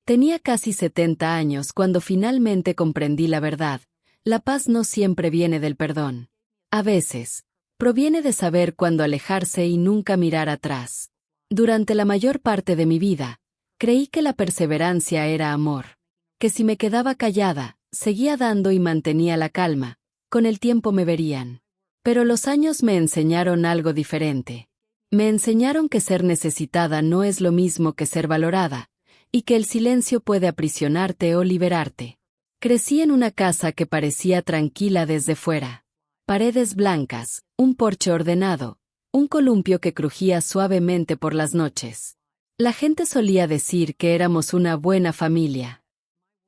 Tenía casi 70 años cuando finalmente comprendí la verdad. La paz no siempre viene del perdón. A veces, proviene de saber cuándo alejarse y nunca mirar atrás. Durante la mayor parte de mi vida, creí que la perseverancia era amor. Que si me quedaba callada, seguía dando y mantenía la calma, con el tiempo me verían. Pero los años me enseñaron algo diferente. Me enseñaron que ser necesitada no es lo mismo que ser valorada, y que el silencio puede aprisionarte o liberarte. Crecí en una casa que parecía tranquila desde fuera. Paredes blancas, un porche ordenado, un columpio que crujía suavemente por las noches. La gente solía decir que éramos una buena familia.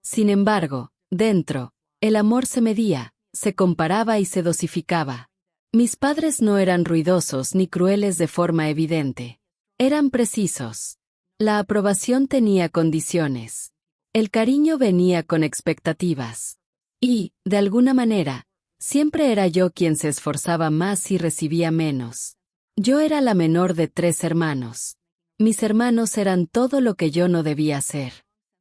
Sin embargo, dentro, el amor se medía, se comparaba y se dosificaba. Mis padres no eran ruidosos ni crueles de forma evidente. Eran precisos. La aprobación tenía condiciones. El cariño venía con expectativas. Y, de alguna manera, siempre era yo quien se esforzaba más y recibía menos. Yo era la menor de 3 hermanos. Mis hermanos eran todo lo que yo no debía ser.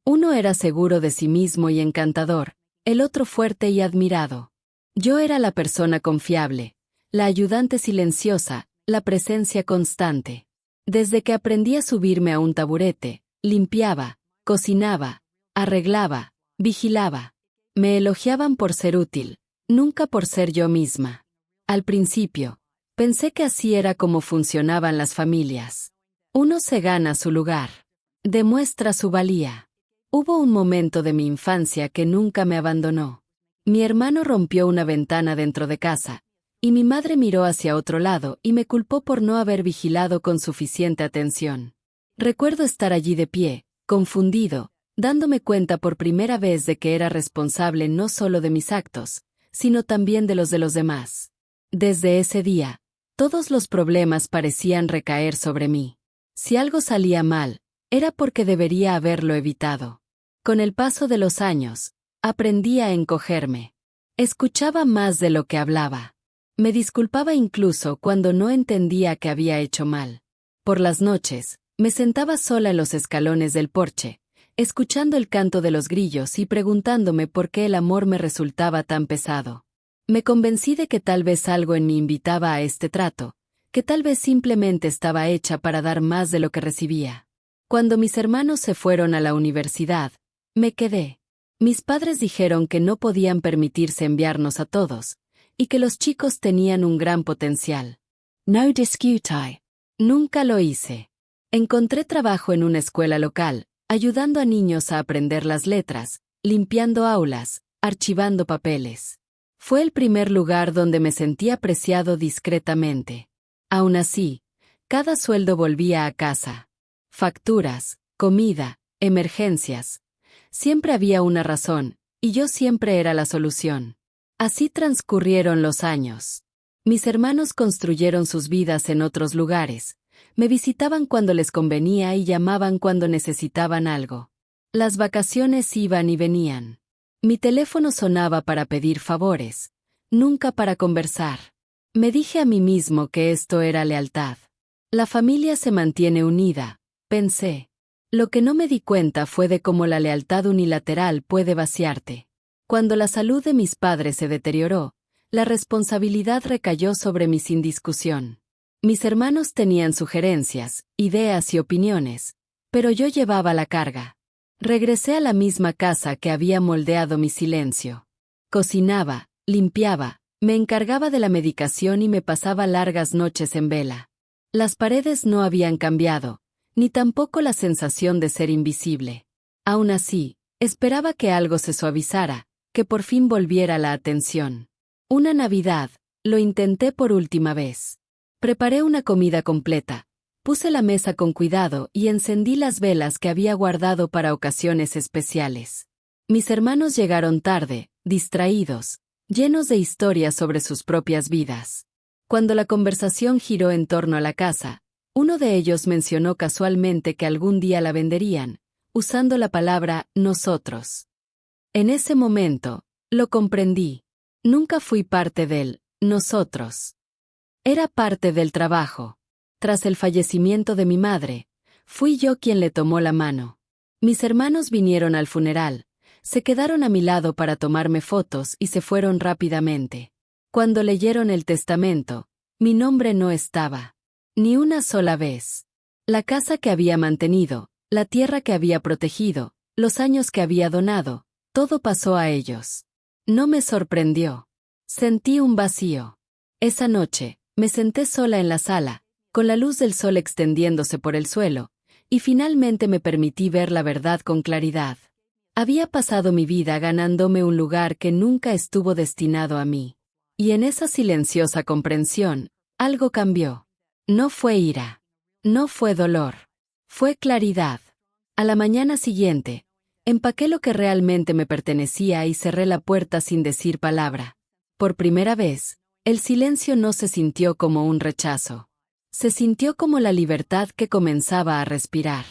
Uno era seguro de sí mismo y encantador, el otro fuerte y admirado. Yo era la persona confiable, la ayudante silenciosa, la presencia constante. Desde que aprendí a subirme a un taburete, limpiaba, cocinaba, arreglaba, vigilaba. Me elogiaban por ser útil, nunca por ser yo misma. Al principio, pensé que así era como funcionaban las familias. Uno se gana su lugar, demuestra su valía. Hubo un momento de mi infancia que nunca me abandonó. Mi hermano rompió una ventana dentro de casa, y mi madre miró hacia otro lado y me culpó por no haber vigilado con suficiente atención. Recuerdo estar allí de pie, confundido, dándome cuenta por primera vez de que era responsable no solo de mis actos, sino también de los demás. Desde ese día, todos los problemas parecían recaer sobre mí. Si algo salía mal, era porque debería haberlo evitado. Con el paso de los años, aprendí a encogerme. Escuchaba más de lo que hablaba. Me disculpaba incluso cuando no entendía que había hecho mal. Por las noches, me sentaba sola en los escalones del porche, escuchando el canto de los grillos y preguntándome por qué el amor me resultaba tan pesado. Me convencí de que tal vez algo en mí invitaba a este trato, que tal vez simplemente estaba hecha para dar más de lo que recibía. Cuando mis hermanos se fueron a la universidad, me quedé. Mis padres dijeron que no podían permitirse enviarnos a todos, y que los chicos tenían un gran potencial. No discutai. Nunca lo hice. Encontré trabajo en una escuela local, ayudando a niños a aprender las letras, limpiando aulas, archivando papeles. Fue el primer lugar donde me sentí apreciado discretamente. Aún así, cada sueldo volvía a casa. Facturas, comida, emergencias. Siempre había una razón, y yo siempre era la solución. Así transcurrieron los años. Mis hermanos construyeron sus vidas en otros lugares. Me visitaban cuando les convenía y llamaban cuando necesitaban algo. Las vacaciones iban y venían. Mi teléfono sonaba para pedir favores, nunca para conversar. Me dije a mí mismo que esto era lealtad. La familia se mantiene unida, pensé. Lo que no me di cuenta fue de cómo la lealtad unilateral puede vaciarte. Cuando la salud de mis padres se deterioró, la responsabilidad recayó sobre mí sin discusión. Mis hermanos tenían sugerencias, ideas y opiniones, pero yo llevaba la carga. Regresé a la misma casa que había moldeado mi silencio. Cocinaba, limpiaba, me encargaba de la medicación y me pasaba largas noches en vela. Las paredes no habían cambiado, ni tampoco la sensación de ser invisible. Aún así, esperaba que algo se suavizara, que por fin volviera la atención. Una Navidad, lo intenté por última vez. Preparé una comida completa, puse la mesa con cuidado y encendí las velas que había guardado para ocasiones especiales. Mis hermanos llegaron tarde, distraídos, llenos de historias sobre sus propias vidas. Cuando la conversación giró en torno a la casa, uno de ellos mencionó casualmente que algún día la venderían, usando la palabra nosotros. En ese momento, lo comprendí. Nunca fui parte del nosotros. Era parte del trabajo. Tras el fallecimiento de mi madre, fui yo quien le tomó la mano. Mis hermanos vinieron al funeral, se quedaron a mi lado para tomarme fotos y se fueron rápidamente. Cuando leyeron el testamento, mi nombre no estaba. Ni una sola vez. La casa que había mantenido, la tierra que había protegido, los años que había donado, todo pasó a ellos. No me sorprendió. Sentí un vacío. Esa noche, me senté sola en la sala, con la luz del sol extendiéndose por el suelo, y finalmente me permití ver la verdad con claridad. Había pasado mi vida ganándome un lugar que nunca estuvo destinado a mí. Y en esa silenciosa comprensión, algo cambió. No fue ira. No fue dolor. Fue claridad. A la mañana siguiente, empaqué lo que realmente me pertenecía y cerré la puerta sin decir palabra. Por primera vez, el silencio no se sintió como un rechazo. Se sintió como la libertad que comenzaba a respirar.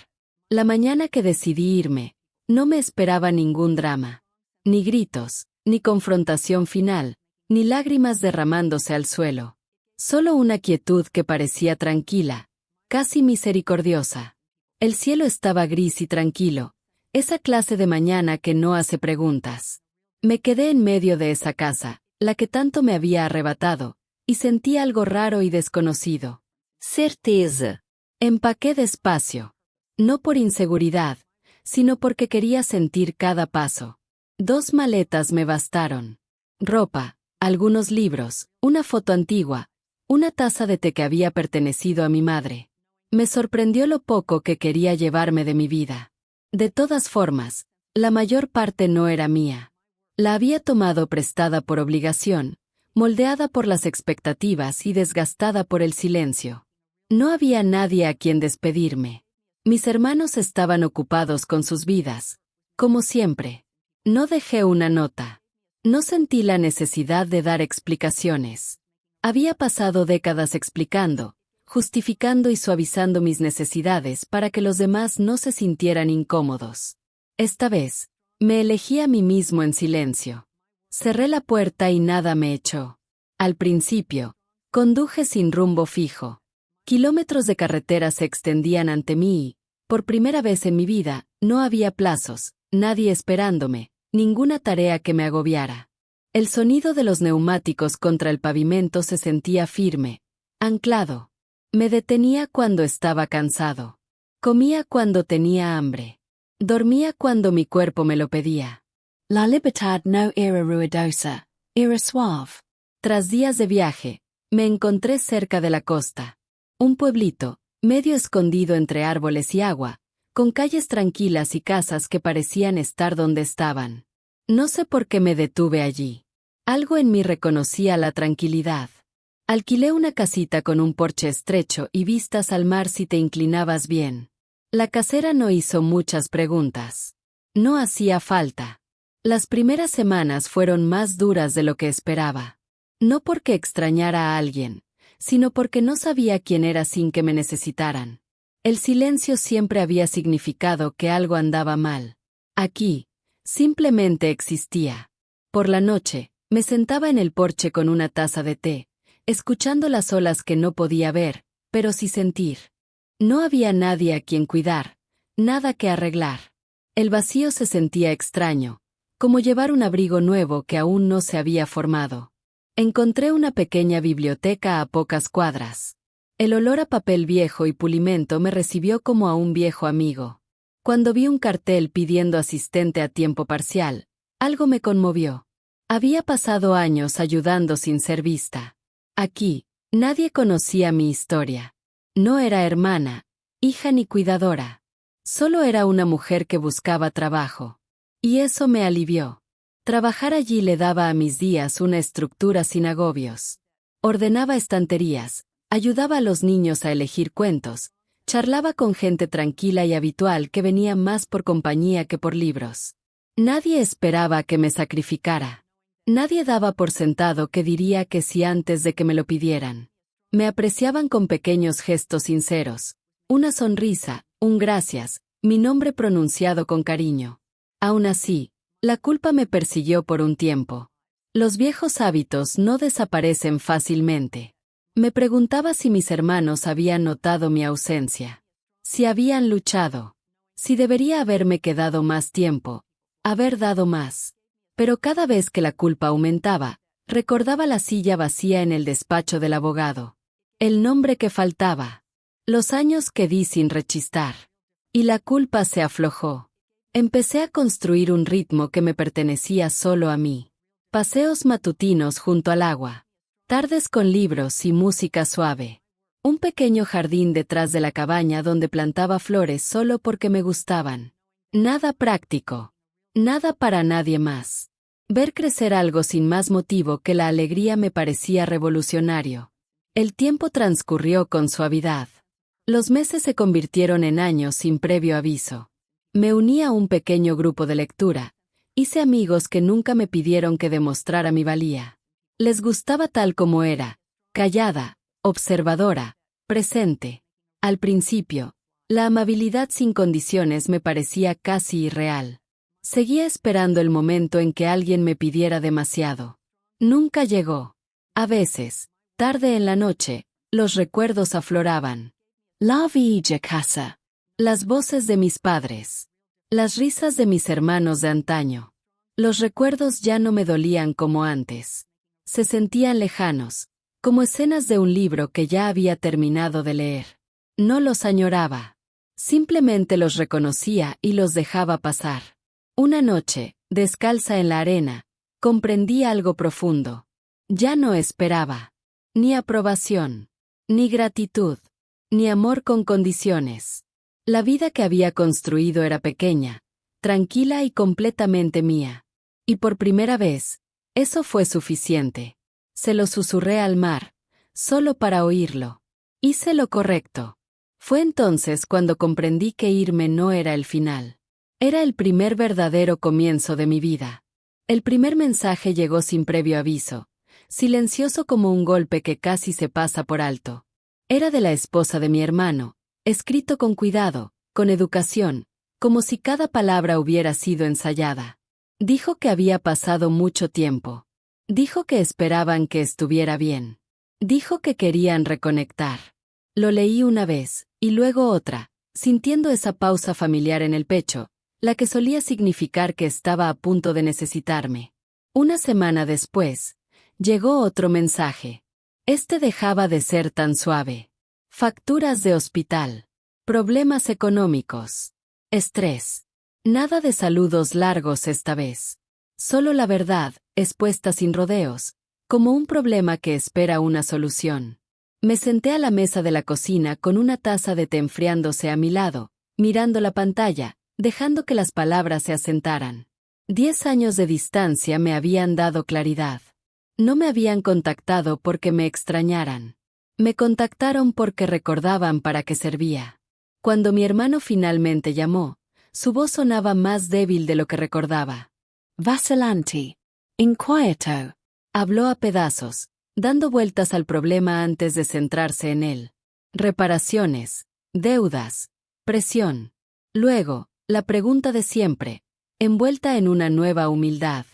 La mañana que decidí irme, no me esperaba ningún drama. Ni gritos, ni confrontación final, ni lágrimas derramándose al suelo. Solo una quietud que parecía tranquila, casi misericordiosa. El cielo estaba gris y tranquilo, esa clase de mañana que no hace preguntas. Me quedé en medio de esa casa, la que tanto me había arrebatado, y sentí algo raro y desconocido. Certeza. Empaqué despacio. No por inseguridad, sino porque quería sentir cada paso. 2 maletas me bastaron. Ropa, algunos libros, una foto antigua, una taza de té que había pertenecido a mi madre. Me sorprendió lo poco que quería llevarme de mi vida. De todas formas, la mayor parte no era mía. La había tomado prestada por obligación, moldeada por las expectativas y desgastada por el silencio. No había nadie a quien despedirme. Mis hermanos estaban ocupados con sus vidas, como siempre. No dejé una nota. No sentí la necesidad de dar explicaciones. Había pasado décadas explicando, justificando y suavizando mis necesidades para que los demás no se sintieran incómodos. Esta vez, me elegí a mí mismo en silencio. Cerré la puerta y nada me echó. Al principio, conduje sin rumbo fijo. Kilómetros de carretera se extendían ante mí y, por primera vez en mi vida, no había plazos, nadie esperándome, ninguna tarea que me agobiara. El sonido de los neumáticos contra el pavimento se sentía firme, anclado. Me detenía cuando estaba cansado. Comía cuando tenía hambre. Dormía cuando mi cuerpo me lo pedía. La libertad no era ruidosa, era suave. Tras días de viaje, me encontré cerca de la costa. Un pueblito, medio escondido entre árboles y agua, con calles tranquilas y casas que parecían estar donde estaban. No sé por qué me detuve allí. Algo en mí reconocía la tranquilidad. Alquilé una casita con un porche estrecho y vistas al mar si te inclinabas bien. La casera no hizo muchas preguntas. No hacía falta. Las primeras semanas fueron más duras de lo que esperaba. No porque extrañara a alguien, sino porque no sabía quién era sin que me necesitaran. El silencio siempre había significado que algo andaba mal. Aquí, simplemente existía. Por la noche, me sentaba en el porche con una taza de té, escuchando las olas que no podía ver, pero sí sentir. No había nadie a quien cuidar, nada que arreglar. El vacío se sentía extraño, como llevar un abrigo nuevo que aún no se había formado. Encontré una pequeña biblioteca a pocas cuadras. El olor a papel viejo y pulimento me recibió como a un viejo amigo. Cuando vi un cartel pidiendo asistente a tiempo parcial, algo me conmovió. Había pasado años ayudando sin ser vista. Aquí, nadie conocía mi historia. No era hermana, hija ni cuidadora. Solo era una mujer que buscaba trabajo. Y eso me alivió. Trabajar allí le daba a mis días una estructura sin agobios. Ordenaba estanterías, ayudaba a los niños a elegir cuentos, charlaba con gente tranquila y habitual que venía más por compañía que por libros. Nadie esperaba que me sacrificara. Nadie daba por sentado que diría que sí antes de que me lo pidieran. Me apreciaban con pequeños gestos sinceros. Una sonrisa, un gracias, mi nombre pronunciado con cariño. Aún así, la culpa me persiguió por un tiempo. Los viejos hábitos no desaparecen fácilmente. Me preguntaba si mis hermanos habían notado mi ausencia. Si habían luchado. Si debería haberme quedado más tiempo, haber dado más. Pero cada vez que la culpa aumentaba, recordaba la silla vacía en el despacho del abogado. El nombre que faltaba. Los años que di sin rechistar. Y la culpa se aflojó. Empecé a construir un ritmo que me pertenecía solo a mí. Paseos matutinos junto al agua. Tardes con libros y música suave. Un pequeño jardín detrás de la cabaña donde plantaba flores solo porque me gustaban. Nada práctico. Nada para nadie más. Ver crecer algo sin más motivo que la alegría me parecía revolucionario. El tiempo transcurrió con suavidad. Los meses se convirtieron en años sin previo aviso. Me uní a un pequeño grupo de lectura. Hice amigos que nunca me pidieron que demostrara mi valía. Les gustaba tal como era, callada, observadora, presente. Al principio, la amabilidad sin condiciones me parecía casi irreal. Seguía esperando el momento en que alguien me pidiera demasiado. Nunca llegó. A veces, tarde en la noche, los recuerdos afloraban. La villa casa. Las voces de mis padres. Las risas de mis hermanos de antaño. Los recuerdos ya no me dolían como antes. Se sentían lejanos, como escenas de un libro que ya había terminado de leer. No los añoraba. Simplemente los reconocía y los dejaba pasar. Una noche, descalza en la arena, comprendí algo profundo. Ya no esperaba. Ni aprobación. Ni gratitud. Ni amor con condiciones. La vida que había construido era pequeña, tranquila y completamente mía. Y por primera vez, eso fue suficiente. Se lo susurré al mar, solo para oírlo. Hice lo correcto. Fue entonces cuando comprendí que irme no era el final. Era el primer verdadero comienzo de mi vida. El primer mensaje llegó sin previo aviso, silencioso como un golpe que casi se pasa por alto. Era de la esposa de mi hermano, escrito con cuidado, con educación, como si cada palabra hubiera sido ensayada. Dijo que había pasado mucho tiempo. Dijo que esperaban que estuviera bien. Dijo que querían reconectar. Lo leí una vez, y luego otra, sintiendo esa pausa familiar en el pecho, la que solía significar que estaba a punto de necesitarme. Una semana después, llegó otro mensaje. Este dejaba de ser tan suave. Facturas de hospital. Problemas económicos. Estrés. Nada de saludos largos esta vez. Solo la verdad, expuesta sin rodeos, como un problema que espera una solución. Me senté a la mesa de la cocina con una taza de té enfriándose a mi lado, mirando la pantalla, dejando que las palabras se asentaran. 10 años de distancia me habían dado claridad. No me habían contactado porque me extrañaran. Me contactaron porque recordaban para qué servía. Cuando mi hermano finalmente llamó, su voz sonaba más débil de lo que recordaba. Vacilante. Inquieto. Habló a pedazos, dando vueltas al problema antes de centrarse en él. Reparaciones, deudas, presión. Luego, la pregunta de siempre, envuelta en una nueva humildad.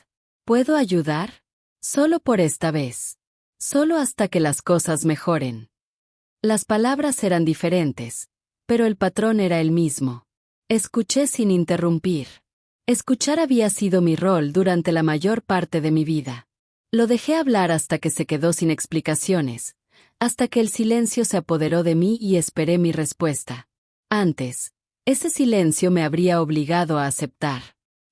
¿Puedo ayudar? Solo por esta vez. Solo hasta que las cosas mejoren. Las palabras eran diferentes, pero el patrón era el mismo. Escuché sin interrumpir. Escuchar había sido mi rol durante la mayor parte de mi vida. Lo dejé hablar hasta que se quedó sin explicaciones, hasta que el silencio se apoderó de mí y esperé mi respuesta. Antes, ese silencio me habría obligado a aceptar.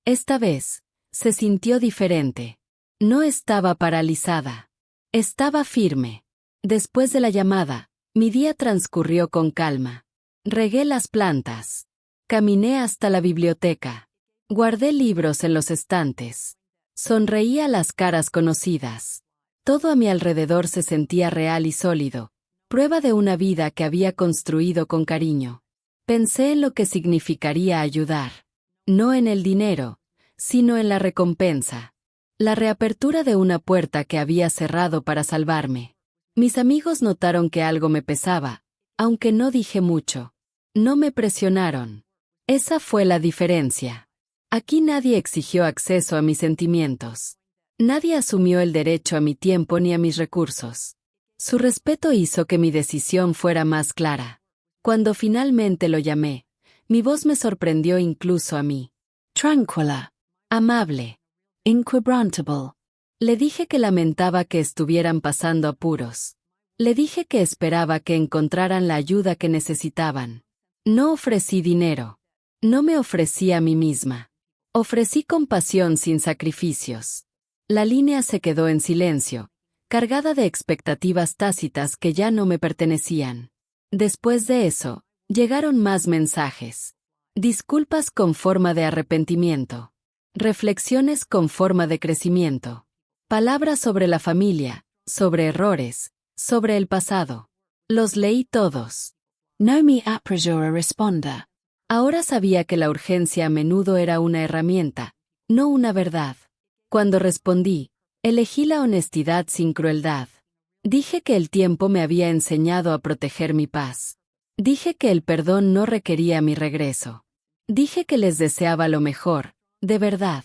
Esta vez, se sintió diferente. No estaba paralizada. Estaba firme. Después de la llamada, mi día transcurrió con calma. Regué las plantas. Caminé hasta la biblioteca. Guardé libros en los estantes. Sonreí a las caras conocidas. Todo a mi alrededor se sentía real y sólido, prueba de una vida que había construido con cariño. Pensé en lo que significaría ayudar. No en el dinero, sino en la recompensa. La reapertura de una puerta que había cerrado para salvarme. Mis amigos notaron que algo me pesaba, aunque no dije mucho. No me presionaron. Esa fue la diferencia. Aquí nadie exigió acceso a mis sentimientos. Nadie asumió el derecho a mi tiempo ni a mis recursos. Su respeto hizo que mi decisión fuera más clara. Cuando finalmente lo llamé, Mi voz me sorprendió incluso a mí. Tranquila. Amable. Inquebrantable. Le dije que lamentaba que estuvieran pasando apuros. Le dije que esperaba que encontraran la ayuda que necesitaban. No ofrecí dinero. No me ofrecí a mí misma. Ofrecí compasión sin sacrificios. La línea se quedó en silencio, cargada de expectativas tácitas que ya no me pertenecían. Después de eso, llegaron más mensajes. Disculpas con forma de arrepentimiento. Reflexiones con forma de crecimiento. Palabras sobre la familia, sobre errores, sobre el pasado. Los leí todos. No me apresuré a responder. Ahora sabía que la urgencia a menudo era una herramienta, no una verdad. Cuando respondí, elegí la honestidad sin crueldad. Dije que el tiempo me había enseñado a proteger mi paz. Dije que el perdón no requería mi regreso. Dije que les deseaba lo mejor, de verdad.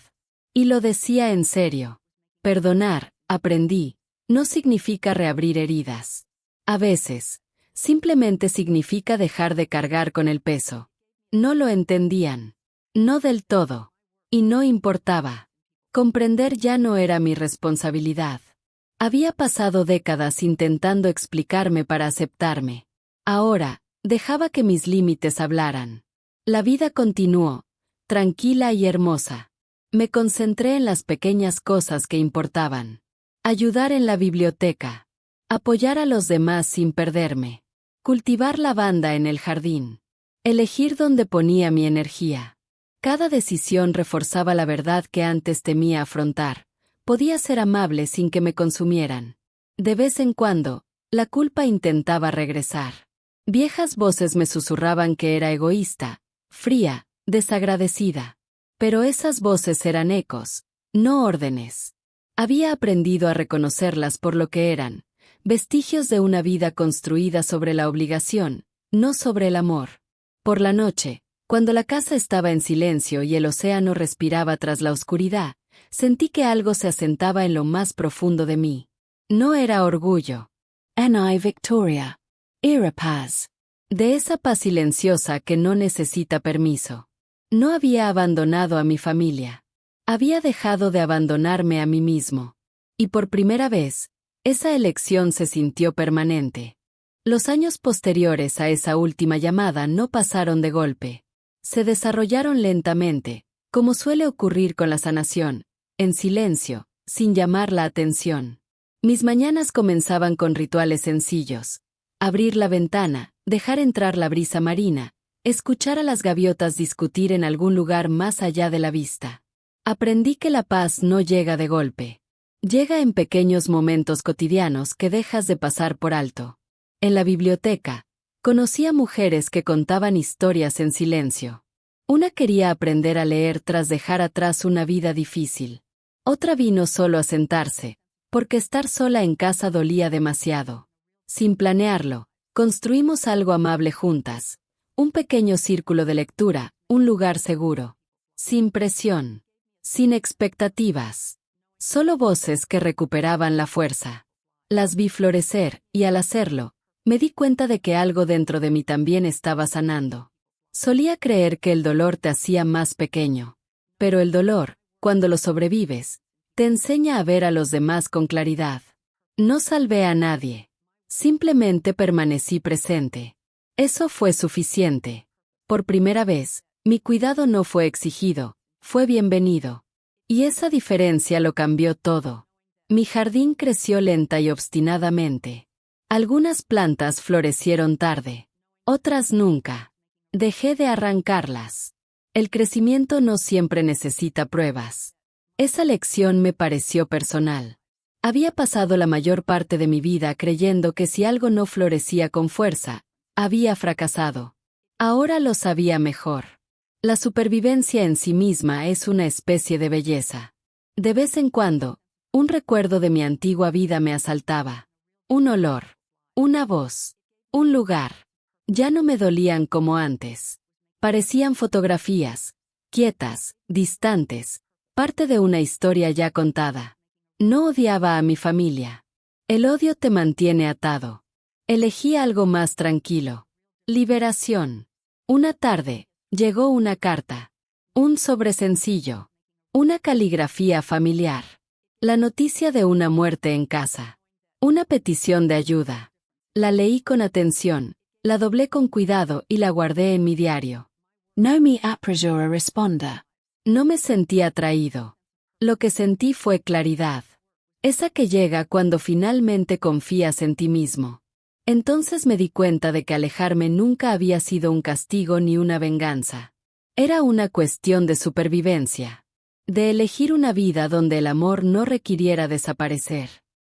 Y lo decía en serio. Perdonar, aprendí, no significa reabrir heridas. A veces, simplemente significa dejar de cargar con el peso. No lo entendían. No del todo. Y no importaba. Comprender ya no era mi responsabilidad. Había pasado décadas intentando explicarme para aceptarme. Ahora, dejaba que mis límites hablaran. La vida continuó, tranquila y hermosa. Me concentré en las pequeñas cosas que importaban. Ayudar en la biblioteca. Apoyar a los demás sin perderme. Cultivar lavanda en el jardín. Elegir dónde ponía mi energía. Cada decisión reforzaba la verdad que antes temía afrontar. Podía ser amable sin que me consumieran. De vez en cuando, la culpa intentaba regresar. Viejas voces me susurraban que era egoísta, fría, desagradecida. Pero esas voces eran ecos, no órdenes. Había aprendido a reconocerlas por lo que eran, vestigios de una vida construida sobre la obligación, no sobre el amor. Por la noche, cuando la casa estaba en silencio y el océano respiraba tras la oscuridad, sentí que algo se asentaba en lo más profundo de mí. No era orgullo. Anai Victoria. Era paz. De esa paz silenciosa que no necesita permiso. No había abandonado a mi familia. Había dejado de abandonarme a mí mismo. Y por primera vez, esa elección se sintió permanente. Los años posteriores a esa última llamada no pasaron de golpe. Se desarrollaron lentamente, como suele ocurrir con la sanación, en silencio, sin llamar la atención. Mis mañanas comenzaban con rituales sencillos. Abrir la ventana, dejar entrar la brisa marina, escuchar a las gaviotas discutir en algún lugar más allá de la vista. Aprendí que la paz no llega de golpe. Llega en pequeños momentos cotidianos que dejas de pasar por alto. En la biblioteca, conocí a mujeres que contaban historias en silencio. Una quería aprender a leer tras dejar atrás una vida difícil. Otra vino solo a sentarse, porque estar sola en casa dolía demasiado. Sin planearlo, construimos algo amable juntas. Un pequeño círculo de lectura, un lugar seguro. Sin presión. Sin expectativas. Solo voces que recuperaban la fuerza. Las vi florecer, y al hacerlo, me di cuenta de que algo dentro de mí también estaba sanando. Solía creer que el dolor te hacía más pequeño. Pero el dolor, cuando lo sobrevives, te enseña a ver a los demás con claridad. No salvé a nadie. Simplemente permanecí presente. Eso fue suficiente. Por primera vez, mi cuidado no fue exigido, fue bienvenido. Y esa diferencia lo cambió todo. Mi jardín creció lenta y obstinadamente. Algunas plantas florecieron tarde, otras nunca. Dejé de arrancarlas. El crecimiento no siempre necesita pruebas. Esa lección me pareció personal. Había pasado la mayor parte de mi vida creyendo que si algo no florecía con fuerza, había fracasado. Ahora lo sabía mejor. La supervivencia en sí misma es una especie de belleza. De vez en cuando, un recuerdo de mi antigua vida me asaltaba. Un olor, una voz, un lugar. Ya no me dolían como antes. Parecían fotografías, quietas, distantes, parte de una historia ya contada. No odiaba a mi familia. El odio te mantiene atado. Elegí algo más tranquilo. Liberación. Una tarde, Llegó una carta. Un sobre sencillo. Una caligrafía familiar. La noticia de una muerte en casa. Una petición de ayuda. La leí con atención, la doblé con cuidado y la guardé en mi diario. No me apresuro a responder. No me sentí atraído. Lo que sentí fue claridad. Esa que llega cuando finalmente confías en ti mismo. Entonces me di cuenta de que alejarme nunca había sido un castigo ni una venganza. Era una cuestión de supervivencia. De elegir una vida donde el amor no requiriera desaparecer.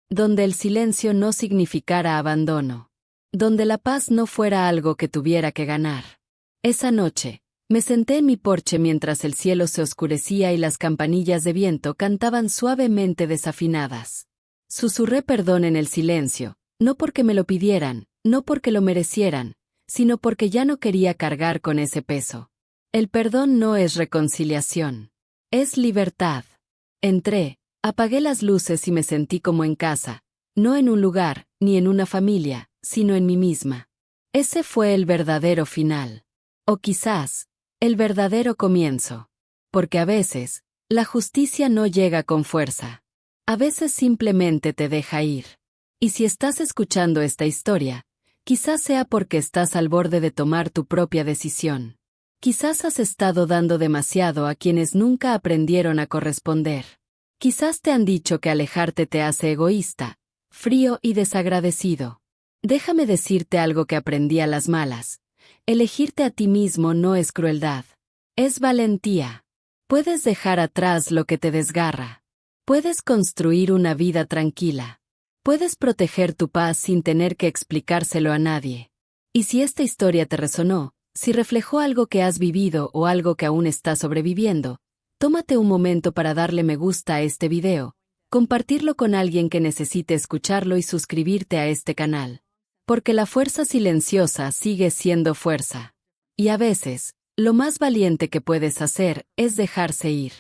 Donde el silencio no significara abandono. Donde la paz no fuera algo que tuviera que ganar. Esa noche, me senté en mi porche mientras el cielo se oscurecía y las campanillas de viento cantaban suavemente desafinadas. Susurré perdón en el silencio, no porque me lo pidieran, no porque lo merecieran, sino porque ya no quería cargar con ese peso. El perdón no es reconciliación. Es libertad. Entré, apagué las luces y me sentí como en casa, no en un lugar, ni en una familia, sino en mí misma. Ese fue el verdadero final. O quizás, el verdadero comienzo. Porque a veces, la justicia no llega con fuerza. A veces simplemente te deja ir. Y si estás escuchando esta historia, quizás sea porque estás al borde de tomar tu propia decisión. Quizás has estado dando demasiado a quienes nunca aprendieron a corresponder. Quizás te han dicho que alejarte te hace egoísta, frío y desagradecido. Déjame decirte algo que aprendí a las malas. Elegirte a ti mismo no es crueldad. Es valentía. Puedes dejar atrás lo que te desgarra. Puedes construir una vida tranquila. Puedes proteger tu paz sin tener que explicárselo a nadie. Y si esta historia te resonó, si reflejó algo que has vivido o algo que aún estás sobreviviendo, tómate un momento para darle me gusta a este video, compartirlo con alguien que necesite escucharlo y suscribirte a este canal. Porque la fuerza silenciosa sigue siendo fuerza. Y a veces, lo más valiente que puedes hacer es dejarse ir.